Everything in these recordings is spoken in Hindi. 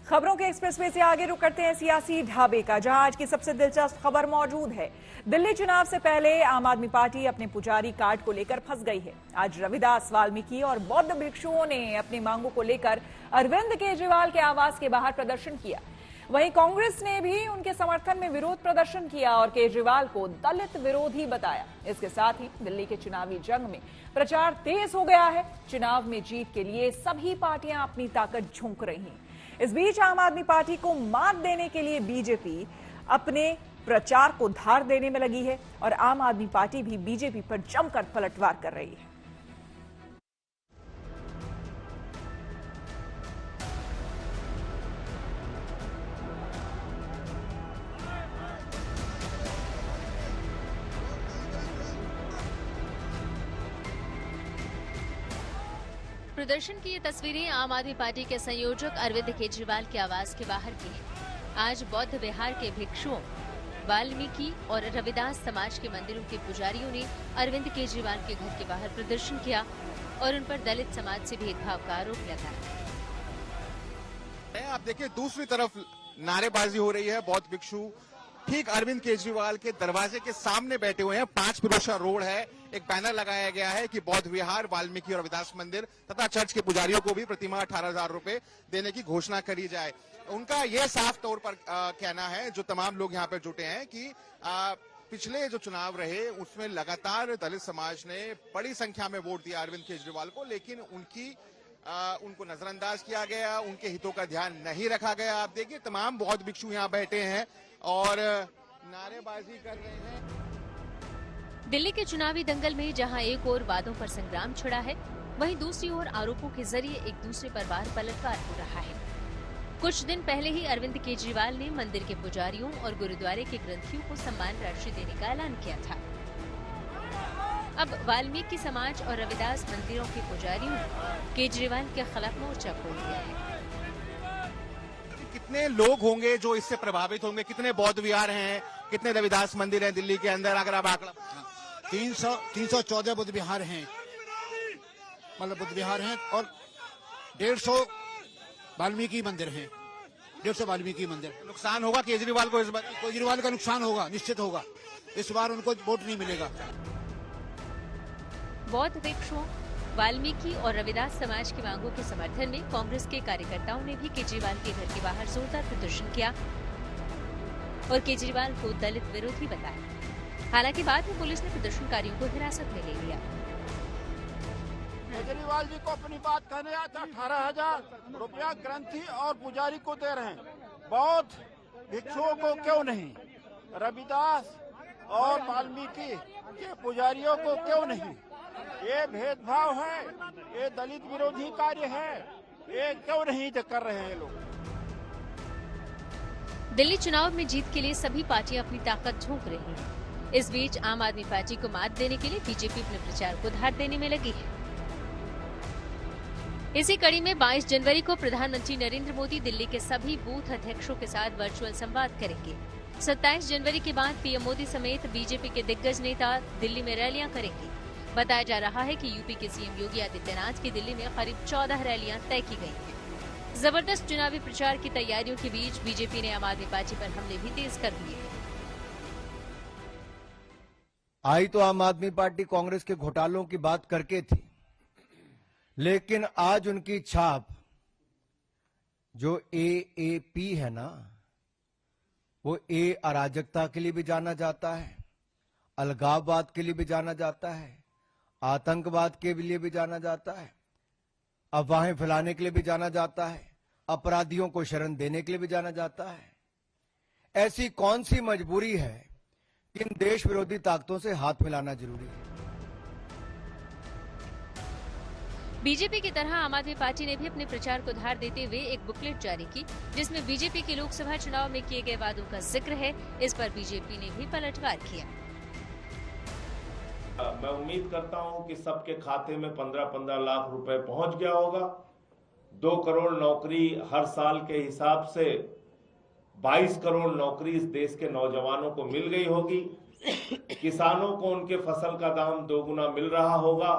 खबरों के एक्सप्रेसवे से आगे रुक करते हैं सियासी ढाबे का, जहां आज की सबसे दिलचस्प खबर मौजूद है। दिल्ली चुनाव से पहले आम आदमी पार्टी अपने पुजारी कार्ड को लेकर फंस गई है। आज रविदास, वाल्मीकि और बौद्ध भिक्षुओं ने अपनी मांगों को लेकर अरविंद केजरीवाल के आवास के बाहर प्रदर्शन किया। वहीं कांग्रेस ने भी उनके समर्थन में विरोध प्रदर्शन किया और केजरीवाल को दलित विरोधी बताया। इसके साथ ही दिल्ली के चुनावी जंग में प्रचार तेज हो गया है। चुनाव में जीत के लिए सभी पार्टियां अपनी ताकत झोंक रही हैं। इस बीच आम आदमी पार्टी को मात देने के लिए बीजेपी अपने प्रचार को धार देने में लगी है और आम आदमी पार्टी भी बीजेपी पर जमकर पलटवार कर रही है। प्रदर्शन की ये तस्वीरें आम आदमी पार्टी के संयोजक अरविंद केजरीवाल के आवास के बाहर की हैं। आज बौद्ध विहार के भिक्षुओं, वाल्मीकि और रविदास समाज के मंदिरों के पुजारियों ने अरविंद केजरीवाल के घर के बाहर प्रदर्शन किया और उन पर दलित समाज से भेदभाव का आरोप लगाया। आप देखिए, दूसरी तरफ नारेबाजी हो रही है। बौद्ध भिक्षु ठीक अरविंद केजरीवाल के दरवाजे के सामने बैठे हुए हैं। 5 फिरोजा रोड है। एक बैनर लगाया गया है कि बौद्ध विहार, वाल्मीकि और रविदास मंदिर तथा चर्च के पुजारियों को भी प्रतिमाह 18,000 रुपए देने की घोषणा करी जाए। उनका यह साफ तौर पर कहना है, जो तमाम लोग यहाँ पर जुटे हैं, कि पिछले जो चुनाव रहे उसमें लगातार दलित समाज ने बड़ी संख्या में वोट दिया अरविंद केजरीवाल को, लेकिन उनको नजरअंदाज किया गया, उनके हितों का ध्यान नहीं रखा गया। आप देखिए, तमाम बौद्ध भिक्षु यहाँ बैठे हैं और नारेबाजी कर रहे हैं। दिल्ली के चुनावी दंगल में जहां एक ओर वादों पर संग्राम छिड़ा है, वहीं दूसरी ओर आरोपों के जरिए एक दूसरे पर वार पलटवार हो रहा है। कुछ दिन पहले ही अरविंद केजरीवाल ने मंदिर के पुजारियों और गुरुद्वारे के ग्रंथियों को सम्मान राशि देने का ऐलान किया था। अब वाल्मीकि समाज और रविदास मंदिरों के पुजारियों ने केजरीवाल के खिलाफ मोर्चा खोल दिया है। कितने लोग होंगे जो इससे प्रभावित होंगे? कितने बौद्ध विहार हैं, कितने रविदास मंदिर हैं दिल्ली के अंदर, अगर आप आंकड़ा? 314 बुद्ध विहार हैं, मतलब बुद्ध विहार हैं, और 150 वाल्मीकि मंदिर हैं। 150 वाल्मीकि मंदिर। नुकसान होगा केजरीवाल को इस बार? केजरीवाल का नुकसान होगा, निश्चित होगा। इस बार उनको वोट नहीं मिलेगा। बौद्ध भिक्षुओं, वाल्मीकि और रविदास समाज की मांगों के समर्थन में कांग्रेस के कार्यकर्ताओं ने भी केजरीवाल के घर के बाहर जोरदार प्रदर्शन किया और केजरीवाल को दलित विरोधी बताया। हालांकि बाद में पुलिस ने प्रदर्शनकारियों को हिरासत में ले लिया। केजरीवाल जी को अपनी बात कहने आया था। 18,000 रुपया ग्रंथी और पुजारी को दे रहे हैं, बौद्ध भिक्षुओं को क्यों नहीं? रविदास और वाल्मीकि के पुजारियों को क्यों नहीं? ये भेदभाव है, ये दलित विरोधी कार्य है, ये क्यों नहीं कर रहे हैं लोग? दिल्ली चुनाव में जीत के लिए सभी पार्टियां अपनी ताकत झोंक रही हैं। इस बीच आम आदमी पार्टी को मात देने के लिए बीजेपी अपने प्रचार को धार देने में लगी है। इसी कड़ी में 22 जनवरी को प्रधानमंत्री नरेंद्र मोदी दिल्ली के सभी बूथ अध्यक्षों के साथ वर्चुअल संवाद करेंगे। 27 जनवरी के बाद पीएम मोदी समेत बीजेपी के दिग्गज नेता दिल्ली में रैलियां करेंगे। बताया जा रहा है कि यूपी के सीएम योगी आदित्यनाथ की दिल्ली में करीब 14 रैलियां तय की गई हैं। जबरदस्त चुनावी प्रचार की तैयारियों के बीच बीजेपी ने आम आदमी पार्टी पर हमले भी तेज कर दिए हैं। आई तो आम आदमी पार्टी कांग्रेस के घोटालों की बात करके थी, लेकिन आज उनकी छाप जो एएपी है ना, वो अराजकता के लिए भी जाना जाता है, अलगाववाद के लिए भी जाना जाता है, आतंकवाद के लिए भी जाना जाता है, अफवाहें फैलाने के लिए भी जाना जाता है, अपराधियों को शरण देने के लिए भी जाना जाता है। ऐसी कौन सी मजबूरी है कि इन देश विरोधी ताकतों से हाथ मिलाना जरूरी है? बीजेपी की तरह आम आदमी पार्टी ने भी अपने प्रचार को धार देते हुए एक बुकलेट जारी की, जिसमें बीजेपी के लोकसभा चुनाव में किए गए वादों का जिक्र है। इस पर बीजेपी ने भी पलटवार किया। मैं उम्मीद करता हूं कि सबके खाते में 15-15 लाख रुपए पहुंच गया होगा। 2 करोड़ नौकरी हर साल के हिसाब से 22 करोड़ नौकरी इस देश के नौजवानों को मिल गई होगी। किसानों को उनके फसल का दाम 2 गुना मिल रहा होगा।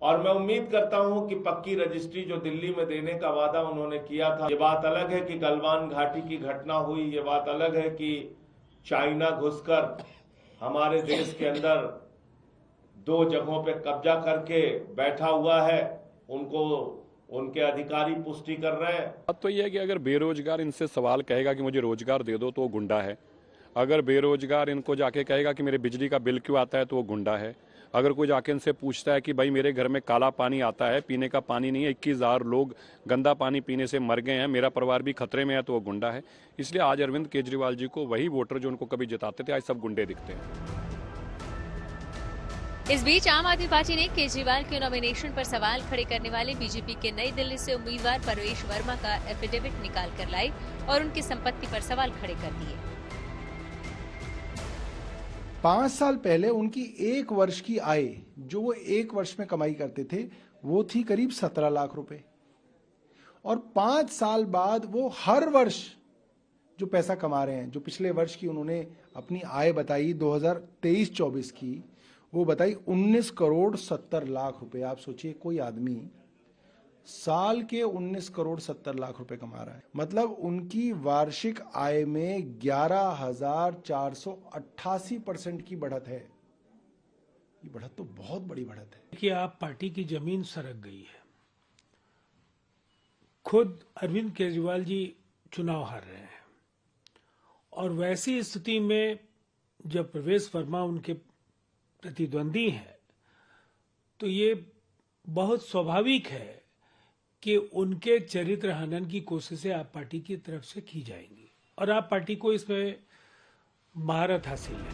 और मैं उम्मीद करता हूं कि पक्की रजिस्ट्री जो दिल्ली में देने का वादा उन्होंने किया था, ये बात अलग है कि गलवान घाटी की घटना हुई, ये बात अलग है कि चाइना घुसकर हमारे देश के अंदर 2 जगहों पे कब्जा करके बैठा हुआ है, उनको उनके अधिकारी पुष्टि कर रहे हैं। बात तो यह है कि अगर बेरोजगार इनसे सवाल कहेगा कि मुझे रोजगार दे दो तो वो गुंडा है। अगर बेरोजगार इनको जाके कहेगा कि मेरे बिजली का बिल क्यों आता है तो वो गुंडा है। अगर कोई जाके इनसे पूछता है कि भाई मेरे घर में काला पानी आता है, पीने का पानी नहीं है, 21,000 लोग गंदा पानी पीने से मर गए हैं, मेरा परिवार भी खतरे में है, तो वो गुंडा है। इसलिए आज अरविंद केजरीवाल जी को वही वोटर जो उनको कभी जिताते थे आज सब गुंडे दिखते हैं। इस बीच आम आदमी पार्टी ने केजरीवाल के नॉमिनेशन पर सवाल खड़े करने वाले बीजेपी के नई दिल्ली से उम्मीदवार परवेश वर्मा का एफिडेविट निकाल कर लाई और उनकी संपत्ति पर सवाल खड़े कर दिए। 5 साल पहले उनकी 1 वर्ष की आय जो वो 1 वर्ष में कमाई करते थे वो थी करीब 17 लाख रुपए, और 5 साल बाद वो हर वर्ष जो पैसा कमा रहे हैं, जो पिछले वर्ष की उन्होंने अपनी आय बताई 2023-24 की, वो बताई 19 करोड़ 70 लाख रुपए। आप सोचिए कोई आदमी साल के 19 करोड़ 70 लाख रुपए कमा रहा है, मतलब उनकी वार्षिक आय में 11,488% की बढ़त है। ये बढ़त तो बहुत बड़ी बढ़त है कि आप पार्टी की जमीन सरक गई है। खुद अरविंद केजरीवाल जी चुनाव हार रहे हैं और वैसी स्थिति में जब परवेश वर्मा उनके प्रतिद्वंदी हैं तो ये बहुत स्वाभाविक है कि उनके चरित्र हनन की कोशिशें आप पार्टी की तरफ से की जाएंगी और आप पार्टी को इसमें महारत हासिल है।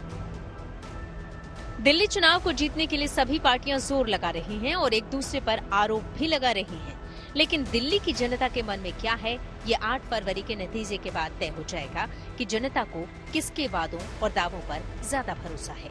दिल्ली चुनाव को जीतने के लिए सभी पार्टियां जोर लगा रही हैं और एक दूसरे पर आरोप भी लगा रही हैं, लेकिन दिल्ली की जनता के मन में क्या है ये 8 फरवरी के नतीजे के बाद तय हो जाएगा कि जनता को किसके वादों और दावों पर ज्यादा भरोसा है।